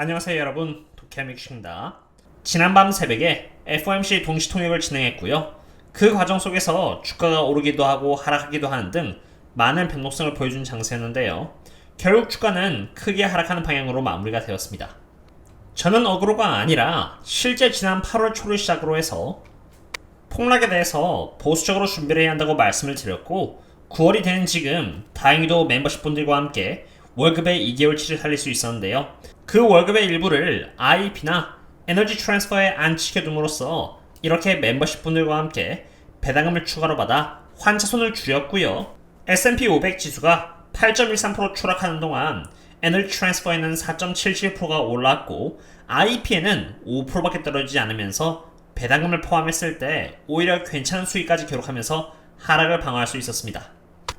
안녕하세요 여러분, 도케미큐입니다. 지난밤 새벽에 FOMC 동시통역을 진행했고요. 그 과정 속에서 주가가 오르기도 하고 하락하기도 하는 등 많은 변동성을 보여준 장세였는데요. 결국 주가는 크게 하락하는 방향으로 마무리가 되었습니다. 저는 어그로가 아니라 실제 지난 8월 초를 시작으로 해서 폭락에 대해서 보수적으로 준비를 해야 한다고 말씀을 드렸고, 9월이 되는 지금 다행히도 멤버십 분들과 함께 월급의 2개월치를 살릴 수 있었는데요. 그 월급의 일부를 IEP나 에너지 트랜스퍼에 안 지켜둠으로써 이렇게 멤버십 분들과 함께 배당금을 추가로 받아 환차손을 줄였고요. S&P 500 지수가 8.13% 추락하는 동안 에너지 트랜스퍼에는 4.77%가 올랐고 IEP에는 5%밖에 떨어지지 않으면서 배당금을 포함했을 때 오히려 괜찮은 수익까지 기록하면서 하락을 방어할 수 있었습니다.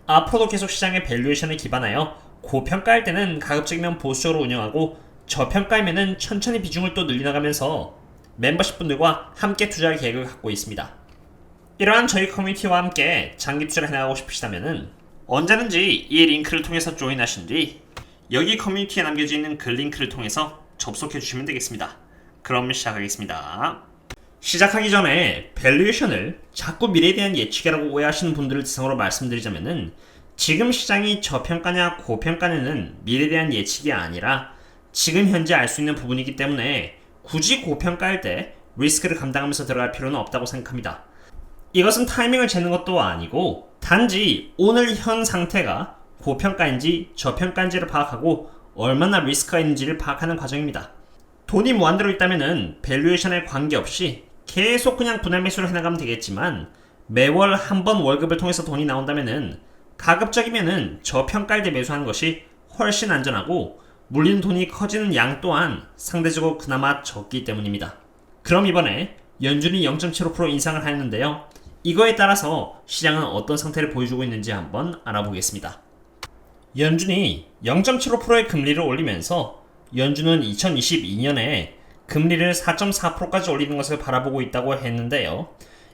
앞으로도 계속 시장의 밸류에이션에 기반하여 고평가일 때는 가급적이면 보수적으로 운영하고 저평가이면은 천천히 비중을 또 늘려나가면서 멤버십 분들과 함께 투자할 계획을 갖고 있습니다. 이러한 저희 커뮤니티와 함께 장기 투자를 해나가고 싶으시다면은 언제든지 이 링크를 통해서 조인하신 뒤 여기 커뮤니티에 남겨져 있는 그 링크를 통해서 접속해 주시면 되겠습니다. 그럼 시작하겠습니다. 시작하기 전에 밸류에이션을 자꾸 미래에 대한 예측이라고 오해하시는 분들을 대상으로 말씀드리자면은 지금 시장이 저평가냐 고평가냐는 미래에 대한 예측이 아니라 지금 현재 알 수 있는 부분이기 때문에 굳이 고평가일 때 리스크를 감당하면서 들어갈 필요는 없다고 생각합니다. 이것은 타이밍을 재는 것도 아니고 단지 오늘 현 상태가 고평가인지 저평가인지를 파악하고 얼마나 리스크가 있는지를 파악하는 과정입니다. 돈이 무한대로 있다면 밸류에이션에 관계없이 계속 그냥 분할 매수를 해나가면 되겠지만 매월 한 번 월급을 통해서 돈이 나온다면 가급적이면 저평가일 때 매수하는 것이 훨씬 안전하고 물리는 돈이 커지는 양 또한 상대적으로 그나마 적기 때문입니다. 그럼 이번에 연준이 0.75% 인상을 하였는데요. 이거에 따라서 시장은 어떤 상태를 보여주고 있는지 한번 알아보겠습니다. 연준이 0.75%의 금리를 올리면서 연준은 2022년에 금리를 4.4%까지 올리는 것을 바라보고 있다고 했는데요.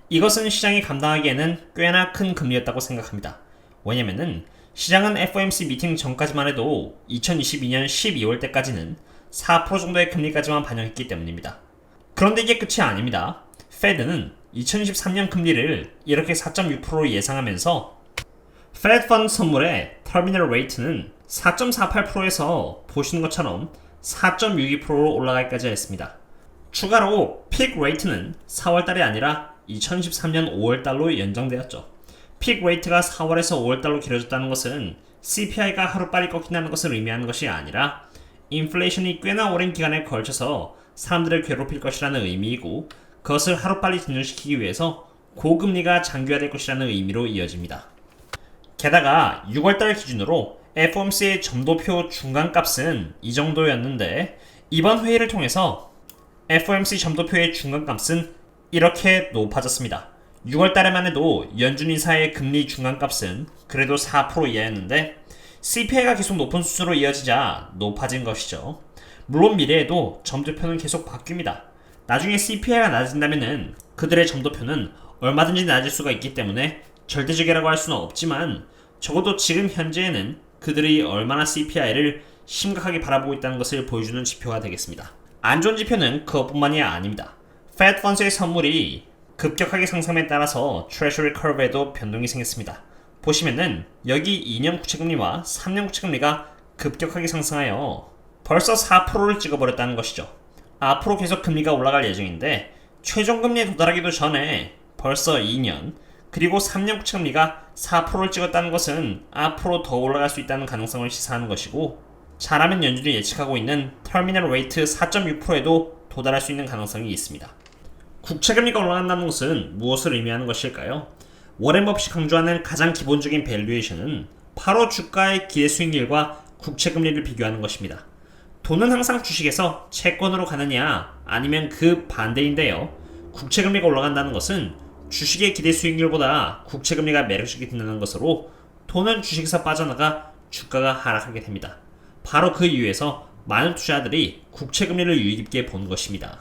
이것은 시장이 감당하기에는 꽤나 큰 금리였다고 생각합니다. 왜냐면은 시장은 FOMC 미팅 전까지만 해도 2022년 12월 때까지는 4% 정도의 금리까지만 반영했기 때문입니다. 그런데 이게 끝이 아닙니다. 페드는 2023년 금리를 이렇게 4.6%로 예상하면서 페드 펀드 선물의 터미널 레이트는 4.48%에서 보시는 것처럼 4.62%로 올라가기까지 했습니다. 추가로 픽 레이트는 4월달이 아니라 2013년 5월달로 연장되었죠. 픽 레이트가 4월에서 5월달로 길어졌다는 것은 CPI가 하루빨리 꺾인다는 것을 의미하는 것이 아니라 인플레이션이 꽤나 오랜 기간에 걸쳐서 사람들을 괴롭힐 것이라는 의미이고 그것을 하루빨리 진정시키기 위해서 고금리가 장기화될 것이라는 의미로 이어집니다. 게다가 6월달 기준으로 FOMC의 점도표 중간값은 이 정도였는데 이번 회의를 통해서 FOMC 점도표의 중간값은 이렇게 높아졌습니다. 6월달에만 해도 연준 인사의 금리 중간값은 그래도 4% 이하였는데 CPI가 계속 높은 수준으로 이어지자 높아진 것이죠. 물론 미래에도 점도표는 계속 바뀝니다. 나중에 CPI가 낮아진다면 그들의 점도표는 얼마든지 낮을 수가 있기 때문에 절대적이라고 할 수는 없지만 적어도 지금 현재에는 그들이 얼마나 CPI를 심각하게 바라보고 있다는 것을 보여주는 지표가 되겠습니다. 안 좋은 지표는 그것뿐만이 아닙니다. 페드 펀드의 선물이 급격하게 상승에 따라서 트레저리 커브에도 변동이 생겼습니다. 보시면은 여기 2년 국채금리와 3년 국채금리가 급격하게 상승하여 벌써 4%를 찍어버렸다는 것이죠. 앞으로 계속 금리가 올라갈 예정인데 최종금리에 도달하기도 전에 벌써 2년 그리고 3년 국채금리가 4%를 찍었다는 것은 앞으로 더 올라갈 수 있다는 가능성을 시사하는 것이고 잘하면 연준이 예측하고 있는 터미널 레이트 4.6%에도 도달할 수 있는 가능성이 있습니다. 국채금리가 올라간다는 것은 무엇을 의미하는 것일까요? 워렌 버핏이 강조하는 가장 기본적인 밸류에이션은 바로 주가의 기대 수익률과 국채금리를 비교하는 것입니다. 돈은 항상 주식에서 채권으로 가느냐 아니면 그 반대인데요. 국채금리가 올라간다는 것은 주식의 기대 수익률보다 국채금리가 매력적이 된다는 것으로 돈은 주식에서 빠져나가 주가가 하락하게 됩니다. 바로 그 이유에서 많은 투자자들이 국채금리를 유의깊게 본 것입니다.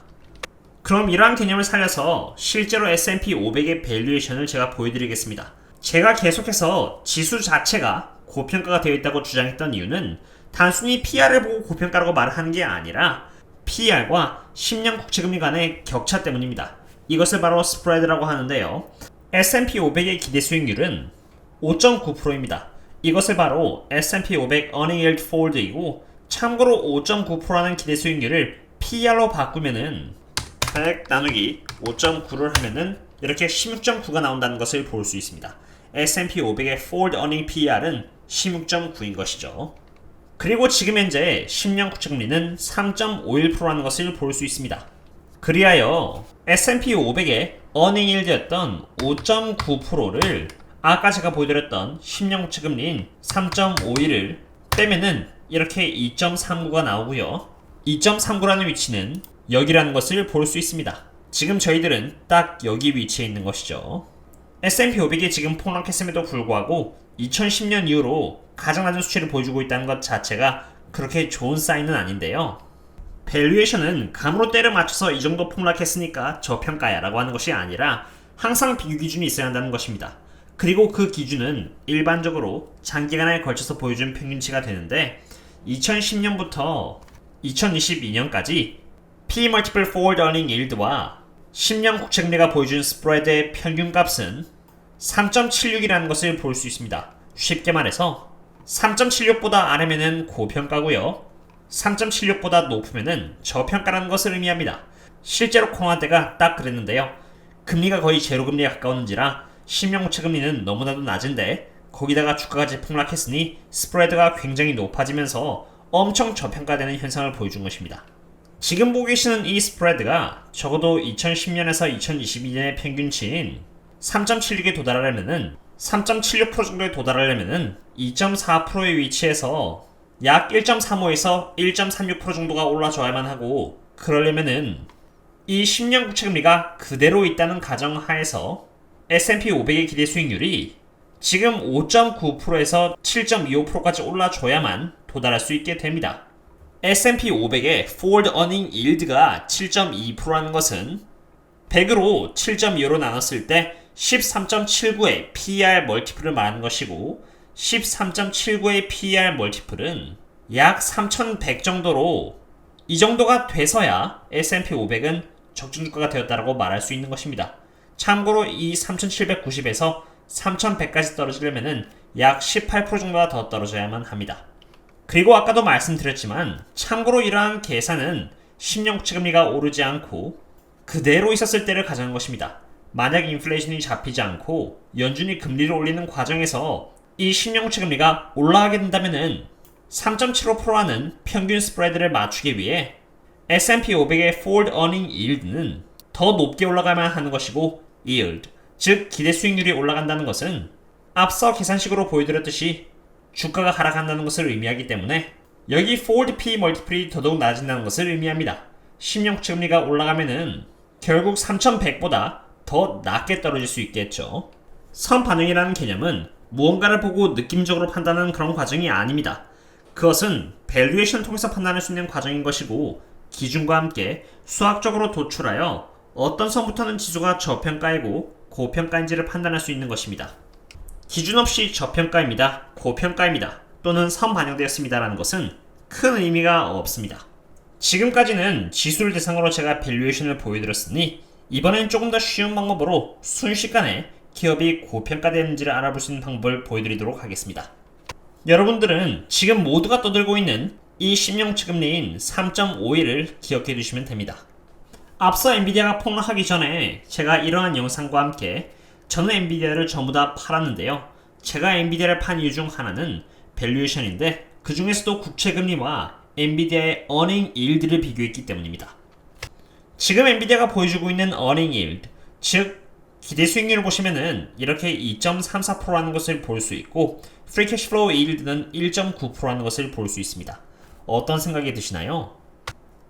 그럼 이러한 개념을 살려서 실제로 S&P 500의 밸류에이션을 제가 보여드리겠습니다. 제가 계속해서 지수 자체가 고평가가 되어 있다고 주장했던 이유는 단순히 PR을 보고 고평가라고 말을 하는 게 아니라 PER과 10년 국채금리 간의 격차 때문입니다. 이것을 바로 스프레드라고 하는데요. S&P 500의 기대 수익률은 5.9%입니다. 이것을 바로 S&P 500 Earning Yield Forward이고, 참고로 5.9%라는 기대 수익률을 PER로 바꾸면은 100 나누기 5.9를 하면은 이렇게 16.9가 나온다는 것을 볼 수 있습니다. S&P 500의 Forward Earning PER은 16.9인 것이죠. 그리고 지금 현재 10년 국채금리는 3.51%라는 것을 볼 수 있습니다. 그리하여 S&P 500의 Earning Yield였던 5.9%를 아까 제가 보여드렸던 10년 국채금리인 3.51을 빼면은 이렇게 2.39가 나오고요. 2.39라는 위치는 여기라는 것을 볼 수 있습니다. 지금 저희들은 딱 여기 위치에 있는 것이죠. S&P 500이 지금 폭락했음에도 불구하고 2010년 이후로 가장 낮은 수치를 보여주고 있다는 것 자체가 그렇게 좋은 사인은 아닌데요. 밸류에이션은 감으로 때려 맞춰서 이 정도 폭락했으니까 저평가야 라고 하는 것이 아니라 항상 비교 기준이 있어야 한다는 것입니다. 그리고 그 기준은 일반적으로 장기간에 걸쳐서 보여준 평균치가 되는데 2010년부터 2022년까지 P Multiple Forward Earning Yield와 10년 국채금리가 보여준 스프레드의 평균값은 3.76이라는 것을 볼 수 있습니다. 쉽게 말해서 3.76보다 아래면은 고평가고요. 3.76보다 높으면은 저평가라는 것을 의미합니다. 실제로 코로나 때가 딱 그랬는데요. 금리가 거의 제로금리에 가까웠는지라 10년 국채금리는 너무나도 낮은데 거기다가 주가까지 폭락했으니 스프레드가 굉장히 높아지면서 엄청 저평가되는 현상을 보여준 것입니다. 지금 보고 계시는 이 스프레드가 적어도 2010년에서 2022년의 평균치인 3.76에 도달하려면은 3.76% 정도에 도달하려면은 2.4%의 위치에서 약 1.35에서 1.36% 정도가 올라줘야만 하고, 그러려면은 이 10년 국채금리가 그대로 있다는 가정하에서 S&P 500의 기대 수익률이 지금 5.9%에서 7.25%까지 올라줘야만 도달할 수 있게 됩니다. S&P 500의 Forward Earning Yield가 7.2%라는 것은 100으로 7.25로 나눴을 때 13.79의 PER 멀티플을 말하는 것이고, 13.79의 PER 멀티플은 약 3100 정도로, 이 정도가 돼서야 S&P 500은 적중주가가 되었다고 말할 수 있는 것입니다. 참고로 이 3790에서 3100까지 떨어지려면 약 18% 정도가 더 떨어져야만 합니다. 그리고 아까도 말씀드렸지만 참고로 이러한 계산은 10년 국채금리가 오르지 않고 그대로 있었을 때를 가정한 것입니다. 만약 인플레이션이 잡히지 않고 연준이 금리를 올리는 과정에서 이 10년 국채금리가 올라가게 된다면 3.75%라는 평균 스프레드를 맞추기 위해 S&P 500의 Forward Earning Yield는 더 높게 올라가야만 하는 것이고, Yield, 즉 기대 수익률이 올라간다는 것은 앞서 계산식으로 보여드렸듯이 주가가 하락한다는 것을 의미하기 때문에 여기 Forward P 멀티플이 더더욱 낮아진다는 것을 의미합니다. 10년 국채금리가 올라가면은 결국 3100보다 더 낮게 떨어질 수 있겠죠. 선반영이라는 개념은 무언가를 보고 느낌적으로 판단하는 그런 과정이 아닙니다. 그것은 밸류에이션을 통해서 판단할 수 있는 과정인 것이고, 기준과 함께 수학적으로 도출하여 어떤 선부터는 지수가 저평가이고 고평가인지를 판단할 수 있는 것입니다. 기준 없이 저평가입니다, 고평가입니다, 또는 선반영되었습니다 라는 것은 큰 의미가 없습니다. 지금까지는 지수를 대상으로 제가 밸류에이션을 보여드렸으니 이번엔 조금 더 쉬운 방법으로 순식간에 기업이 고평가되는지를 알아볼 수 있는 방법을 보여드리도록 하겠습니다. 여러분들은 지금 모두가 떠들고 있는 이 10년 국채금리인 3.51을 기억해 두시면 됩니다. 앞서 엔비디아가 폭락하기 전에 제가 이러한 영상과 함께 저는 엔비디아를 전부 다 팔았는데요. 제가 엔비디아를 판 이유 중 하나는 밸류에이션인데 그 중에서도 국채금리와 엔비디아의 Earning Yield를 비교했기 때문입니다. 지금 엔비디아가 보여주고 있는 Earning Yield, 즉 기대 수익률을 보시면은 이렇게 2.34%라는 것을 볼 수 있고, Free Cash Flow Yield는 1.9%라는 것을 볼 수 있습니다. 어떤 생각이 드시나요?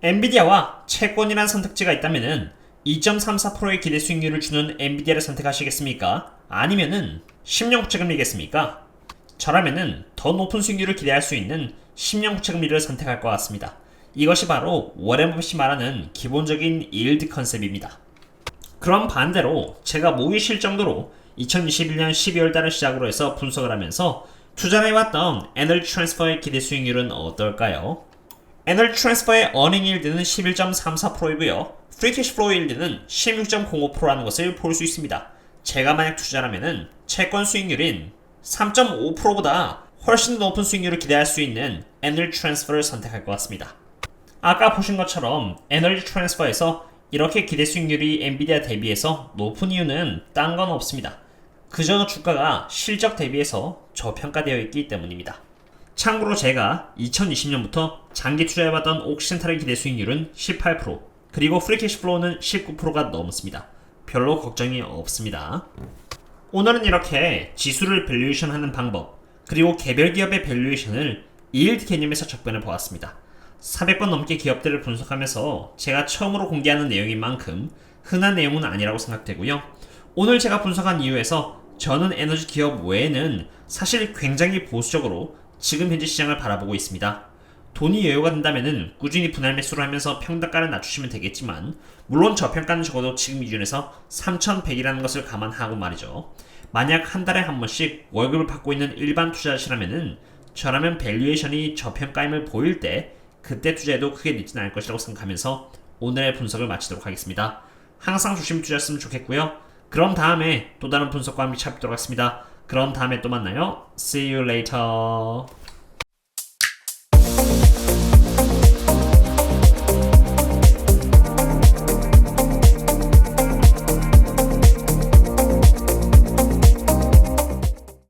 엔비디아와 채권이라는 선택지가 있다면은 2.34%의 기대 수익률을 주는 엔비디아를 선택하시겠습니까? 아니면은 10년 국채금리겠습니까? 저라면은 더 높은 수익률을 기대할 수 있는 10년 국채금리를 선택할 것 같습니다. 이것이 바로 워렌 버핏이 말하는 기본적인 yield 컨셉입니다. 그럼 반대로 제가 목이 쉴 정도로 2021년 12월 달을 시작으로 해서 분석을 하면서 투자해왔던 에너지 트랜스퍼의 기대 수익률은 어떨까요? 에너지 트랜스퍼의 어닝 일드는 11.34%이고요. 프리캐시 플로우 일드는 16.05%라는 것을 볼 수 있습니다. 제가 만약 투자라면은 채권 수익률인 3.5%보다 훨씬 높은 수익률을 기대할 수 있는 에너지 트랜스퍼를 선택할 것 같습니다. 아까 보신 것처럼 에너지 트랜스퍼에서 이렇게 기대 수익률이 엔비디아 대비해서 높은 이유는 딴 건 없습니다. 그저 주가가 실적 대비해서 저평가되어 있기 때문입니다. 참고로 제가 2020년부터 장기 투자해봤던 옥시센탈의 기대 수익률은 18%, 그리고 프리캐시 플로우는 19%가 넘습니다. 별로 걱정이 없습니다. 오늘은 이렇게 지수를 밸류에이션 하는 방법, 그리고 개별 기업의 밸류에이션을 yield 개념에서 접근해 보았습니다. 400번 넘게 기업들을 분석하면서 제가 처음으로 공개하는 내용인 만큼 흔한 내용은 아니라고 생각되고요. 오늘 제가 분석한 이유에서 저는 에너지 기업 외에는 사실 굉장히 보수적으로 지금 현재 시장을 바라보고 있습니다. 돈이 여유가 된다면 꾸준히 분할 매수를 하면서 평단가를 낮추시면 되겠지만, 물론 저평가는 적어도 지금 기준에서 3,100이라는 것을 감안하고 말이죠. 만약 한 달에 한 번씩 월급을 받고 있는 일반 투자자시라면 저라면 밸류에이션이 저평가임을 보일 때 그때 투자해도 크게 늦진 않을 것이라고 생각하면서 오늘의 분석을 마치도록 하겠습니다. 항상 조심 투자했으면 좋겠고요. 그럼 다음에 또 다른 분석과 함께 찾도록 하겠습니다. 그럼 다음에 또 만나요. See you later.